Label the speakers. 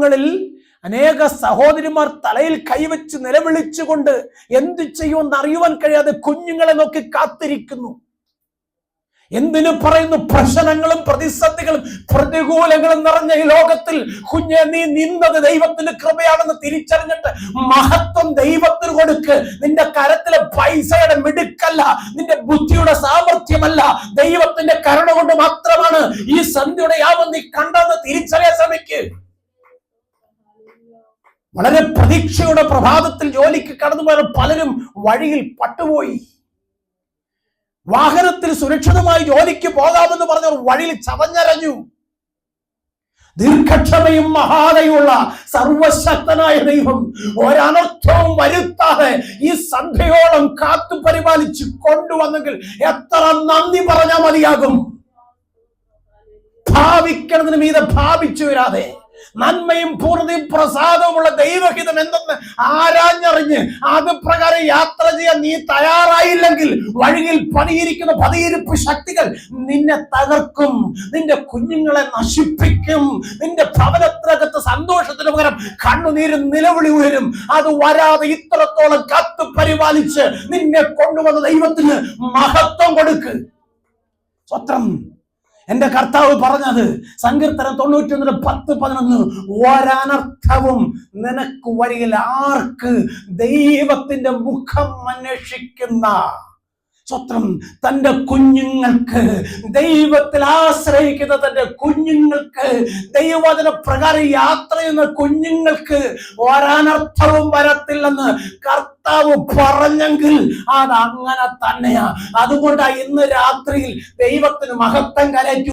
Speaker 1: കുടുംബങ്ങളിൽ അനേക സഹോദരിമാർ തലയിൽ കൈവച്ച് നിലവിളിച്ചുകൊണ്ട് എന്തു ചെയ്യുമെന്ന് അറിയുവാൻ കഴിയാതെ കുഞ്ഞുങ്ങളെ നോക്കി കാത്തിരിക്കുന്നു. എന്തിനു പറയുന്നു? പ്രശ്നങ്ങളും പ്രതിസന്ധികളും പ്രതികൂലങ്ങളും നിറഞ്ഞ ഈ ലോകത്തിൽ കുഞ്ഞെ, നീ നിന്നത് ദൈവത്തിന്റെ കൃപയാണെന്ന് തിരിച്ചറിഞ്ഞിട്ട് മഹത്വം ദൈവത്തിന് കൊടുക്ക്. നിന്റെ കരത്തിലെ പൈസയുടെ മിടുക്കല്ല, നിന്റെ ബുദ്ധിയുടെ സാമർഥ്യമല്ല, ദൈവത്തിന്റെ കരുണ കൊണ്ട് മാത്രമാണ് ഈ സന്ധ്യയുടെ യാമം നീ കണ്ടെന്ന് തിരിച്ചറിയാൻ ശ്രമിക്ക്. വളരെ പ്രതീക്ഷയുടെ പ്രഭാതത്തിൽ ജോലിക്ക് കടന്നുപോയ പലരും വഴിയിൽ പട്ടുപോയി. വാഹനത്തിൽ സുരക്ഷിതമായി ജോലിക്ക് പോകാമെന്ന് പറഞ്ഞവർ വഴിയിൽ ചതഞ്ഞരഞ്ഞു. ദീർഘക്ഷമയും മഹാദയുള്ള സർവശക്തനായ ദൈവം ഒരനർത്ഥവും വരുത്താതെ ഈ സന്ധ്യയോളം കാത്തു പരിപാലിച്ച് കൊണ്ടുവന്നെങ്കിൽ എത്ര നന്ദി പറഞ്ഞാൽ മതിയാകും. ഭാവിക്കുന്നതിന് മീതെ ഭാവിച്ചു വരാതെ നന്മയും പൂർണ്ണതയും പ്രസാദവുമുള്ള ദൈവഹിതം എന്തെന്ന് ആരാഞ്ഞറിഞ്ഞ് അത് പ്രകാരം യാത്ര ചെയ്യാൻ നീ തയ്യാറായില്ലെങ്കിൽ വഴിയിൽ പതിയിരിക്കുന്ന പതിയിരിപ്പ് ശക്തികൾ നിന്നെ തകർക്കും, നിന്റെ കുഞ്ഞുങ്ങളെ നശിപ്പിക്കും. നിന്റെ ഭവനത്തിനകത്ത് സന്തോഷത്തിന് പകരം കണ്ണുനീരും നിലവിളി ഉയരും. അത് വരാതെ ഇത്രത്തോളം കാത്തു പരിപാലിച്ച് നിന്നെ കൊണ്ടുവന്ന ദൈവത്തിന് മഹത്വം കൊടുക്ക്. സ്വത്രം. എന്റെ കർത്താവ് പറഞ്ഞത് സങ്കീർത്തനം 91:10-11, ഒരനർത്ഥവും നിനക്ക് വരികിൽ ആർക്ക് ദൈവത്തിന്റെ മുഖം അന്വേഷിക്കുന്ന. സ്വത്രം. തന്റെ കുഞ്ഞുങ്ങൾക്ക്, ദൈവത്തിൽ ആശ്രയിക്കുന്ന തന്റെ കുഞ്ഞുങ്ങൾക്ക്, ദൈവവചന പ്രകാരം യാത്ര ചെയ്യുന്ന കുഞ്ഞുങ്ങൾക്ക് ഒരനർത്ഥവും വരത്തില്ലെന്ന് കർത്താവ് പറഞ്ഞെങ്കിൽ അത് അങ്ങനെ തന്നെയാ. അതുകൊണ്ടാണ് ഇന്ന് രാത്രിയിൽ ദൈവത്തിന് മഹത്വം കരയറ്റു